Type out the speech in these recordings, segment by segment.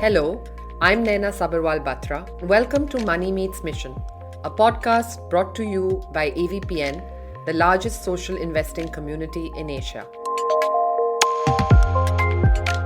Hello, I'm Naina Sabarwal Batra. Welcome to Money Meets Mission, a podcast brought to you by AVPN, the largest social investing community in Asia.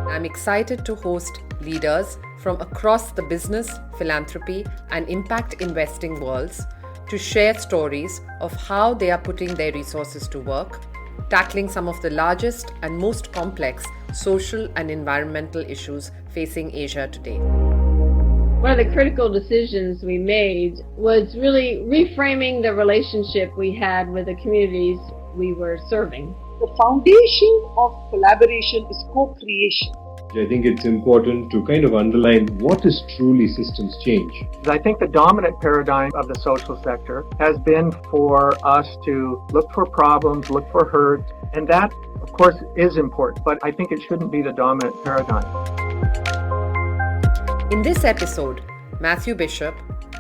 I'm excited to host leaders from across the business, philanthropy, and impact investing worlds to share stories of how they are putting their resources to work, tackling some of the largest and most complex social and environmental issues facing Asia today. One of the critical decisions we made was really reframing the relationship we had with the communities we were serving. The foundation of collaboration is co-creation. I think it's important to kind of underline what is truly systems change. I think the dominant paradigm of the social sector has been for us to look for problems, look for hurt, and that, of course, is important, but I think it shouldn't be the dominant paradigm. In this episode, Matthew Bishop,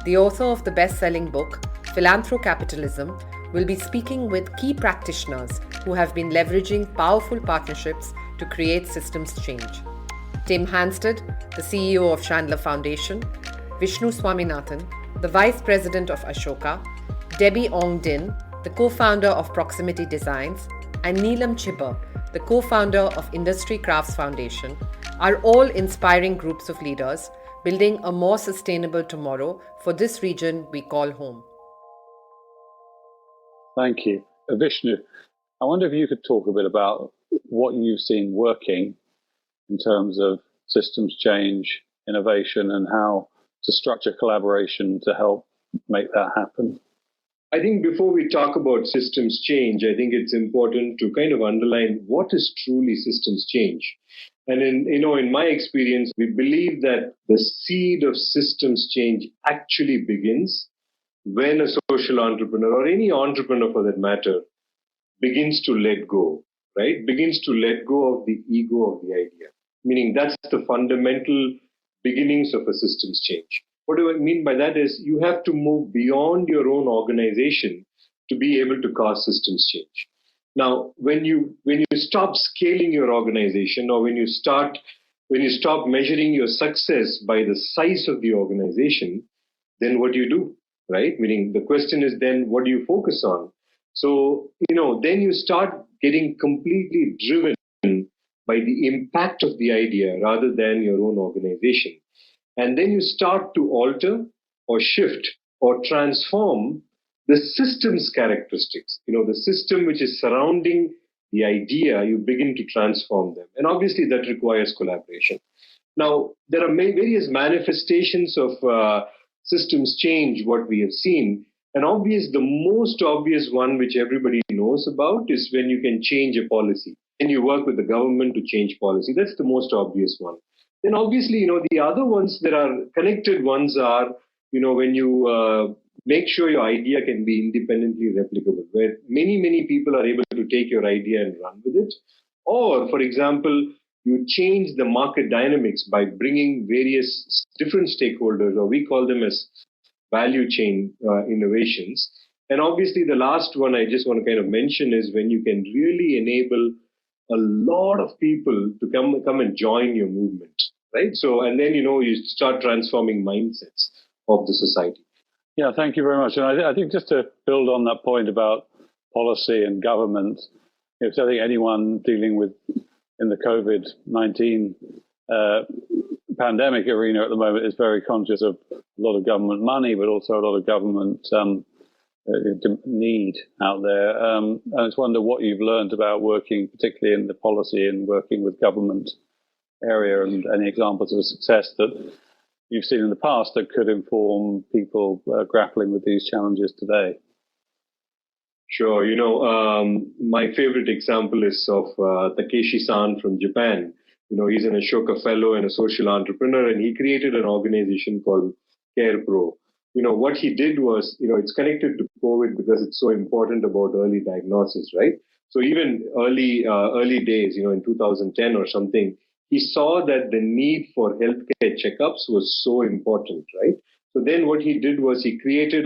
the author of the best-selling book Philanthrocapitalism, will be speaking with key practitioners who have been leveraging powerful partnerships to create systems change. Tim Hansted, the CEO of Chandler Foundation, Vishnu Swaminathan, the Vice President of Ashoka, Debbie Ong Din, the co-founder of Proximity Designs, and Neelam Chibber, the co-founder of Industry Crafts Foundation, are all inspiring groups of leaders building a more sustainable tomorrow for this region we call home. Thank you. Vishnu, I wonder if you could talk a bit about what you've seen working in terms of systems change, innovation, and how to structure collaboration to help make that happen. I think before we talk about systems change, I think it's important to kind of underline what is truly systems change. And in my experience, we believe that the seed of systems change actually begins when a social entrepreneur, or any entrepreneur for that matter, begins to let go, right? Begins to let go of the ego of the idea. Meaning that's the fundamental beginnings of a systems change. What do I mean by that is you have to move beyond your own organization to be able to cause systems change. Now, when you stop scaling your organization, or when you stop measuring your success by the size of the organization, then what do you do, right? Meaning the question is then what do you focus on? So, then you start getting completely driven by the impact of the idea rather than your own organization. And then you start to alter or shift or transform the system's characteristics. The system which is surrounding the idea, you begin to transform them. And obviously that requires collaboration. Now, there are various manifestations of systems change, what we have seen. And the most obvious one which everybody knows about is when you can change a policy and you work with the government to change policy. That's the most obvious one. Then obviously, the other ones that are connected ones are, when you make sure your idea can be independently replicable, where many people are able to take your idea and run with it. Or, for example, you change the market dynamics by bringing various different stakeholders, or we call them as value chain innovations. And obviously, the last one I just want to kind of mention is when you can really enable a lot of people to come and join your movement, right? So, and then, you start transforming mindsets of the society. Yeah, thank you very much. And I think just to build on that point about policy and government, I think anyone dealing with in the COVID-19 pandemic arena at the moment is very conscious of a lot of government money, but also a lot of government need out there. And I just wonder what you've learned about working, particularly in the policy and working with government area, and any examples of success that you've seen in the past that could inform people grappling with these challenges today. Sure. My favorite example is of Takeshi-san from Japan. He's an Ashoka Fellow and a social entrepreneur, and he created an organization called CarePro. What he did was, it's connected to COVID because it's so important about early diagnosis, right? So even early days, in 2010 or something, he saw that the need for healthcare checkups was so important, right? So then what he did was he created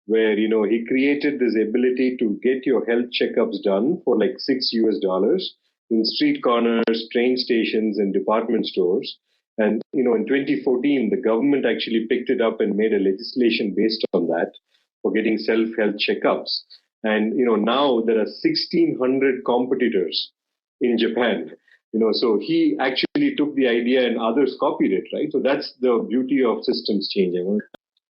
this ability to get your health checkups done for like $6 in street corners, train stations, and department stores. And, in 2014, the government actually picked it up and made a legislation based on that for getting self-health checkups. And, now there are 1,600 competitors in Japan. So he actually took the idea and others copied it, right? So that's the beauty of systems change.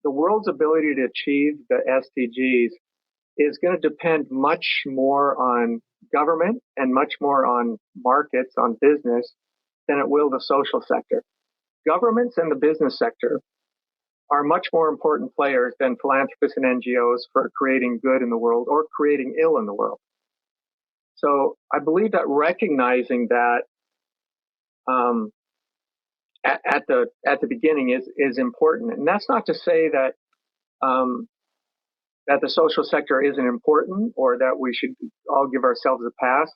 The world's ability to achieve the SDGs is going to depend much more on government and much more on markets, on business, than it will the social sector. Governments and the business sector are much more important players than philanthropists and NGOs for creating good in the world or creating ill in the world. So I believe that recognizing that at the beginning is important, and that's not to say that that the social sector isn't important or that we should all give ourselves a pass.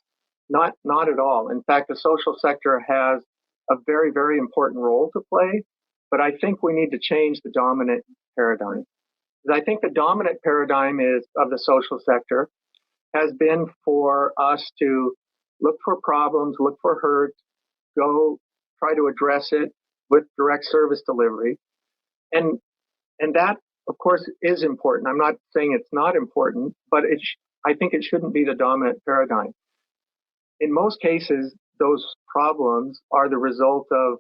Not at all. In fact, the social sector has a very, very important role to play, but I think we need to change the dominant paradigm. Because I think the dominant paradigm of the social sector has been for us to look for problems, look for hurt, go try to address it with direct service delivery. And that, of course, is important. I'm not saying it's not important, but I think it shouldn't be the dominant paradigm. In most cases, those problems are the result of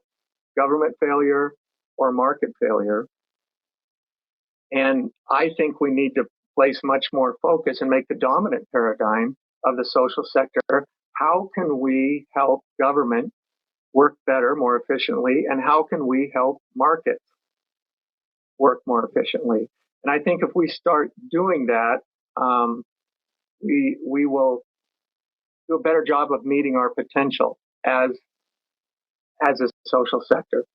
government failure or market failure. And I think we need to place much more focus and make the dominant paradigm of the social sector. How can we help government work better, more efficiently? And how can we help markets work more efficiently? And I think if we start doing that, we will do a better job of meeting our potential as a social sector.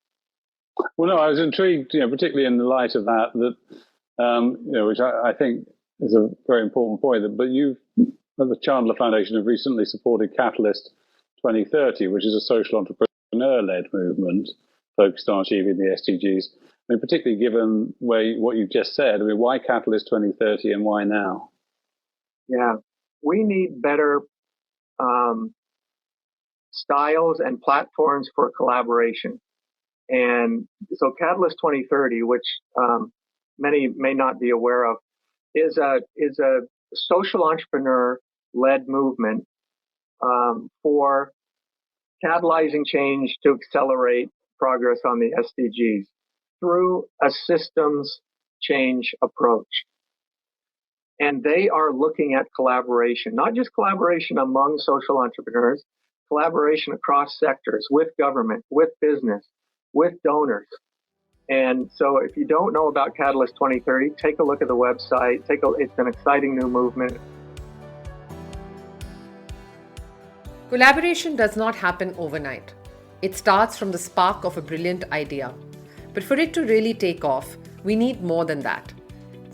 Well, no, I was intrigued, particularly in the light of that, which I think is a very important point. But you, at the Chandler Foundation, have recently supported Catalyst 2030, which is a social entrepreneur-led movement focused on achieving the SDGs. I mean, particularly given what you just said, why Catalyst 2030 and why now? Yeah, we need better styles and platforms for collaboration. And so Catalyst 2030, which many may not be aware of, is a social entrepreneur-led movement for catalyzing change to accelerate progress on the SDGs through a systems change approach. And they are looking at collaboration, not just collaboration among social entrepreneurs, collaboration across sectors, with government, with business, with donors. And so if you don't know about Catalyst 2030, take a look at the website. It's an exciting new movement. Collaboration does not happen overnight. It starts from the spark of a brilliant idea. But for it to really take off, we need more than that.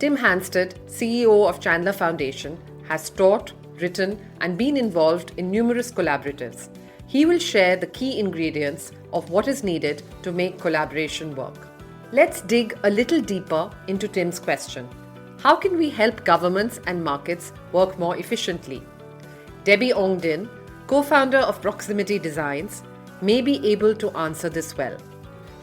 Tim Hanstead, CEO of Chandler Foundation, has taught, written, and been involved in numerous collaboratives. He will share the key ingredients of what is needed to make collaboration work. Let's dig a little deeper into Tim's question. How can we help governments and markets work more efficiently? Debbie Ong Din, co-founder of Proximity Designs, may be able to answer this well.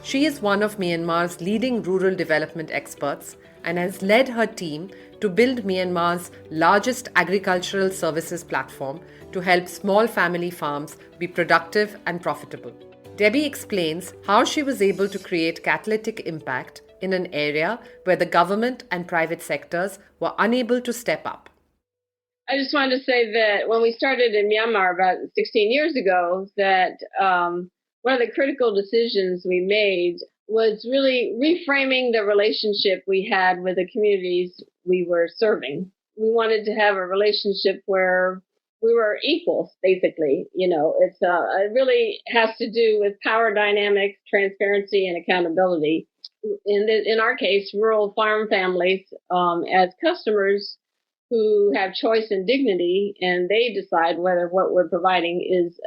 She is one of Myanmar's leading rural development experts and has led her team to build Myanmar's largest agricultural services platform to help small family farms be productive and profitable. Debbie explains how she was able to create catalytic impact in an area where the government and private sectors were unable to step up. I just wanted to say that when we started in Myanmar about 16 years ago, that one of the critical decisions we made was really reframing the relationship we had with the communities we were serving. We wanted to have a relationship where we were equals, basically. It really has to do with power dynamics, transparency, and accountability. In our case, rural farm families as customers who have choice and dignity, and they decide whether what we're providing is,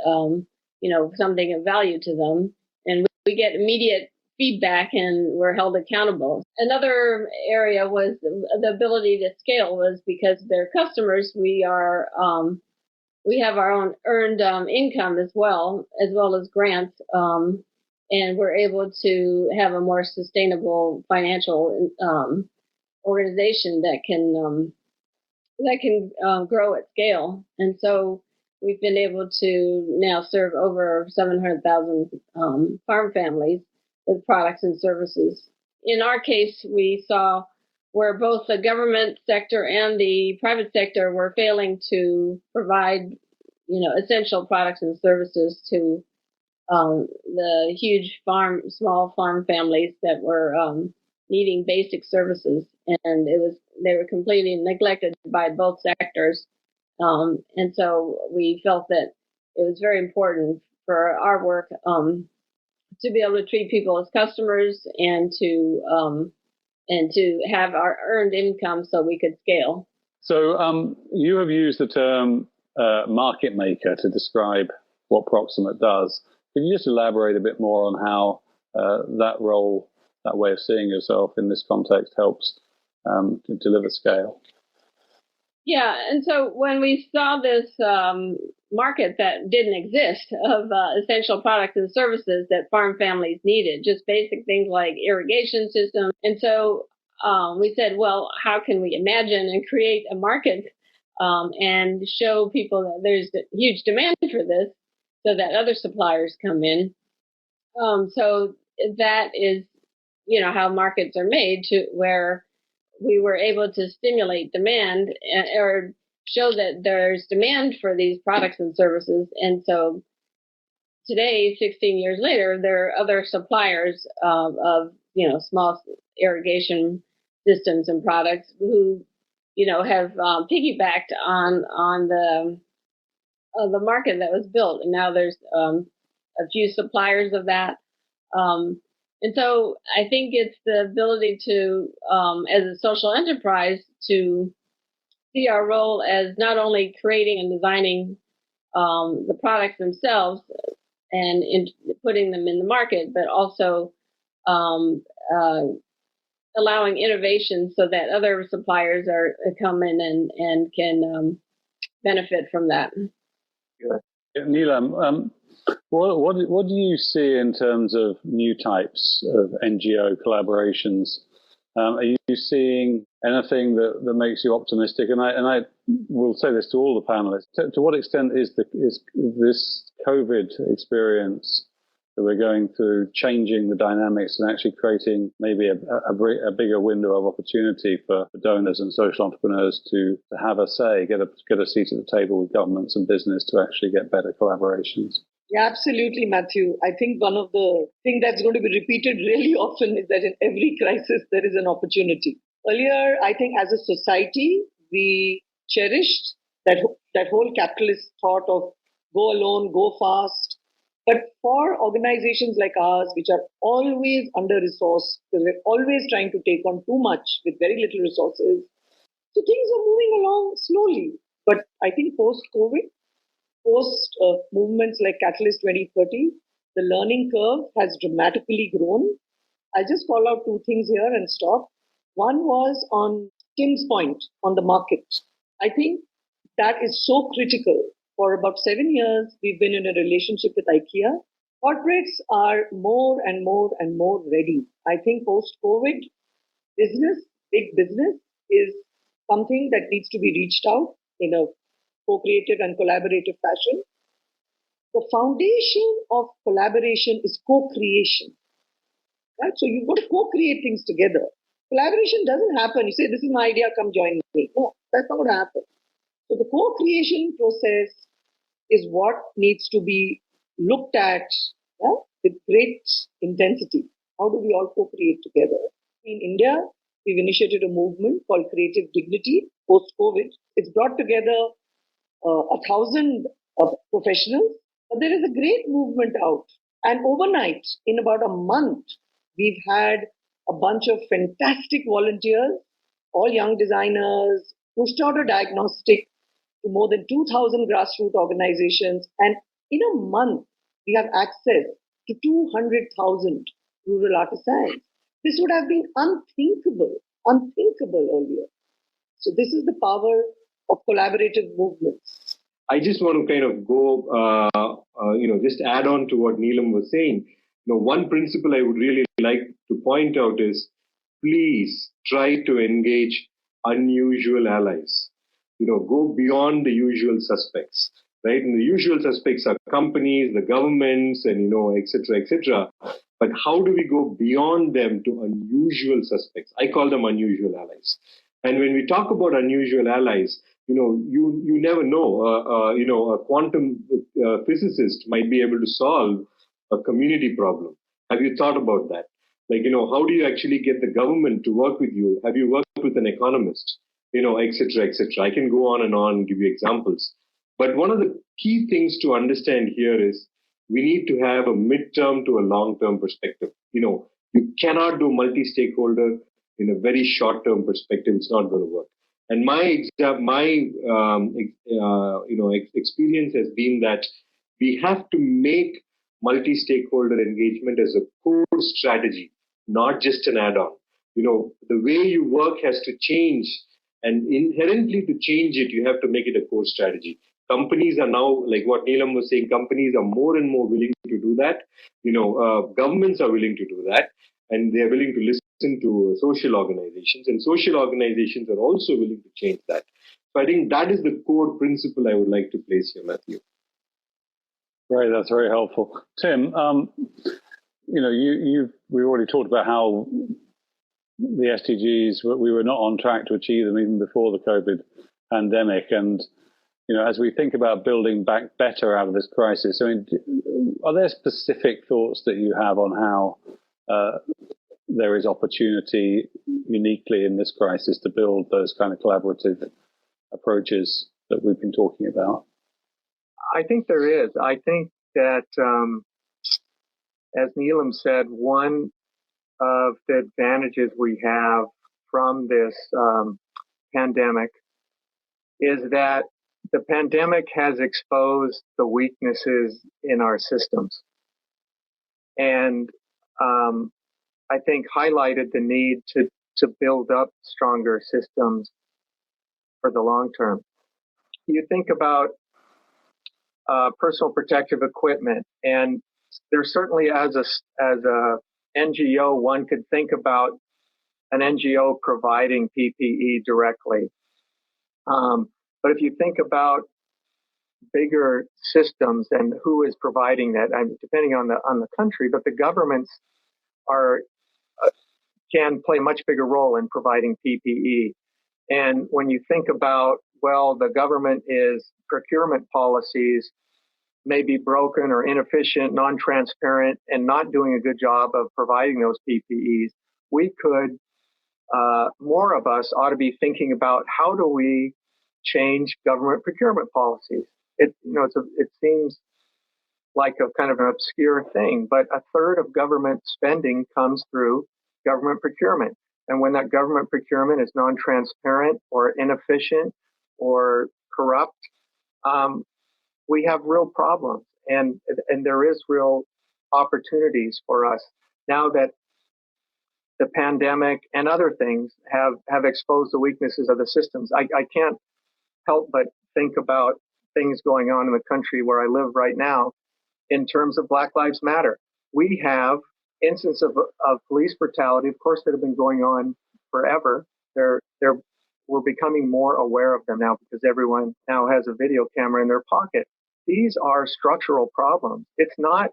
something of value to them. And we get immediate feedback and we're held accountable. Another area was the ability to scale, was because they're customers. We have our own earned income as well as grants. and we're able to have a more sustainable financial organization that can grow at scale. And so we've been able to now serve over 700,000 farm families with products and services. In our case, we saw where both the government sector and the private sector were failing to provide, essential products and services to the huge small farm families that were needing basic services, and they were completely neglected by both sectors. And so we felt that it was very important for our work to be able to treat people as customers and to have our earned income so we could scale. So you have used the term market maker to describe what Proximate does. Can you just elaborate a bit more on how that role, that way of seeing yourself in this context helps to deliver scale? Yeah, and so when we saw this market that didn't exist of essential products and services that farm families needed, just basic things like irrigation systems, and so we said, well, how can we imagine and create a market and show people that there's a huge demand for this so that other suppliers come in. So that is, how markets are made, to where we were able to stimulate demand or show that there's demand for these products and services. And so today, 16 years later, there are other suppliers of small irrigation systems and products who, have piggybacked on the market that was built. And now there's a few suppliers of that. And so I think it's the ability to, as a social enterprise, to see our role as not only creating and designing the products themselves and putting them in the market, but also allowing innovation so that other suppliers come in and can benefit from that. Neelam, what do you see in terms of new types of NGO collaborations? Are you seeing anything that makes you optimistic? And I will say this to all the panelists: to what extent is this COVID experience that we're going through changing the dynamics and actually creating maybe a bigger window of opportunity for donors and social entrepreneurs to have a say, get a seat at the table with governments and business to actually get better collaborations? Yeah, absolutely, Matthew. I think one of the things that's going to be repeated really often is that in every crisis, there is an opportunity. Earlier, I think as a society, we cherished that whole capitalist thought of go alone, go fast. But for organizations like ours, which are always under-resourced, because we're always trying to take on too much with very little resources, so things are moving along slowly. But I think post-COVID, movements like Catalyst 2030, the learning curve has dramatically grown. I'll just call out two things here and stop. One was on Tim's point on the market. I think that is so critical. For about 7 years, we've been in a relationship with IKEA. Corporates are more and more and more ready. I think post-COVID, big business, is something that needs to be reached out in a co-creative and collaborative fashion. The foundation of collaboration is co-creation. Right? So you've got to co-create things together. Collaboration doesn't happen. You say, this is my idea, come join me. No, that's not going to happen. So the co-creation process is what needs to be looked at with great intensity. How do we all co-create together? In India, we've initiated a movement called Creative Dignity post-COVID. It's brought together 1,000 professionals, but there is a great movement out. And overnight, in about a month, we've had a bunch of fantastic volunteers, all young designers, pushed out a diagnostic to more than 2,000 grassroots organizations. And in a month, we have access to 200,000 rural artisans. This would have been unthinkable earlier. So this is the power of collaborative movements. I just want to kind of go, just add on to what Neelam was saying. One principle I would really like to point out is please try to engage unusual allies. Go beyond the usual suspects, right? And the usual suspects are companies, the governments, and, et cetera, et cetera. But how do we go beyond them to unusual suspects? I call them unusual allies. And when we talk about unusual allies, you never know. A quantum physicist might be able to solve a community problem. Have you thought about that? How do you actually get the government to work with you? Have you worked with an economist? Et cetera, et cetera. I can go on and give you examples. But one of the key things to understand here is we need to have a midterm to a long-term perspective. You cannot do multi-stakeholder in a very short-term perspective. It's not going to work. And my experience has been that we have to make multi-stakeholder engagement as a core strategy, not just an add-on. The way you work has to change, and inherently to change it, you have to make it a core strategy. Companies are now, like what Neelam was saying, companies are more and more willing to do that. Governments are willing to do that, and they are willing to listen to social organizations, and social organizations are also willing to change that. So I think that is the core principle I would like to place here, Matthew. Right, that's very helpful. Tim, we already talked about how the SDGs, we were not on track to achieve them even before the COVID pandemic. And, as we think about building back better out of this crisis, are there specific thoughts that you have on how there is opportunity uniquely in this crisis to build those kind of collaborative approaches that we've been talking about? I think there is. I think that, as Neelam said, one of the advantages we have from this pandemic is that the pandemic has exposed the weaknesses in our systems, and I think highlighted the need to build up stronger systems for the long term. You think about personal protective equipment, and there's certainly as a NGO, one could think about an NGO providing PPE directly. But if you think about bigger systems and who is providing that, depending on the country, but the governments can play a much bigger role in providing PPE. And when you think about, the government procurement policies may be broken or inefficient, non-transparent, and not doing a good job of providing those PPEs, we could, more of us ought to be thinking about how do we change government procurement policies. It seems like a kind of an obscure thing, but a third of government spending comes through government procurement. And when that government procurement is non-transparent or inefficient or corrupt, we have real problems, and there is real opportunities for us now that the pandemic and other things have exposed the weaknesses of the systems. I can't help but think about things going on in the country where I live right now in terms of Black Lives Matter. We have instances of police brutality, of course, that have been going on forever. We're becoming more aware of them now because everyone now has a video camera in their pocket. These are structural problems. It's not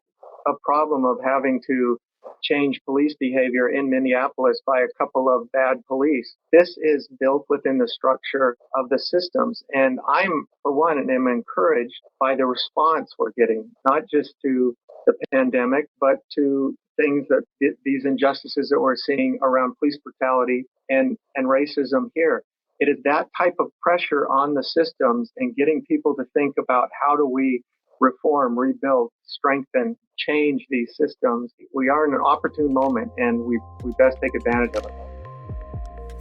a problem of having to change police behavior in Minneapolis by a couple of bad police. This is built within the structure of the systems. And I'm, for one, am encouraged by the response we're getting, not just to the pandemic, but to things that these injustices that we're seeing around police brutality and racism here. It is that type of pressure on the systems and getting people to think about how do we reform, rebuild, strengthen, change these systems. We are in an opportune moment and we best take advantage of it.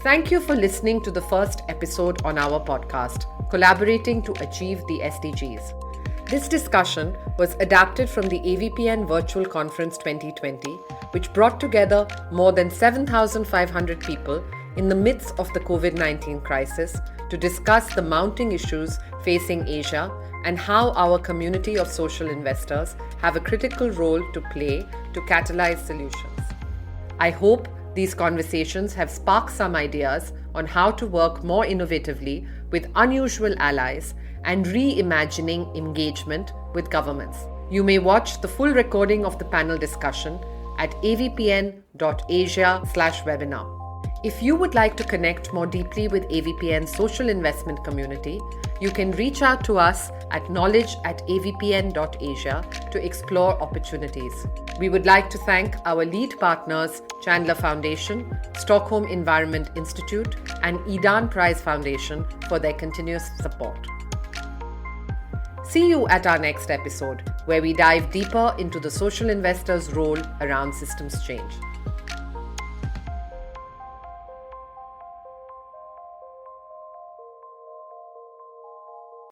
Thank you for listening to the first episode on our podcast, Collaborating to Achieve the SDGs. This discussion was adapted from the AVPN Virtual Conference 2020, which brought together more than 7,500 people in the midst of the COVID-19 crisis to discuss the mounting issues facing Asia and how our community of social investors have a critical role to play to catalyze solutions. I hope these conversations have sparked some ideas on how to work more innovatively with unusual allies and reimagining engagement with governments. You may watch the full recording of the panel discussion at avpn.asia/webinar. If you would like to connect more deeply with AVPN's social investment community, you can reach out to us at knowledge@avpn.asia to explore opportunities. We would like to thank our lead partners, Chandler Foundation, Stockholm Environment Institute, and Edan Prize Foundation for their continuous support. See you at our next episode, where we dive deeper into the social investor's role around systems change.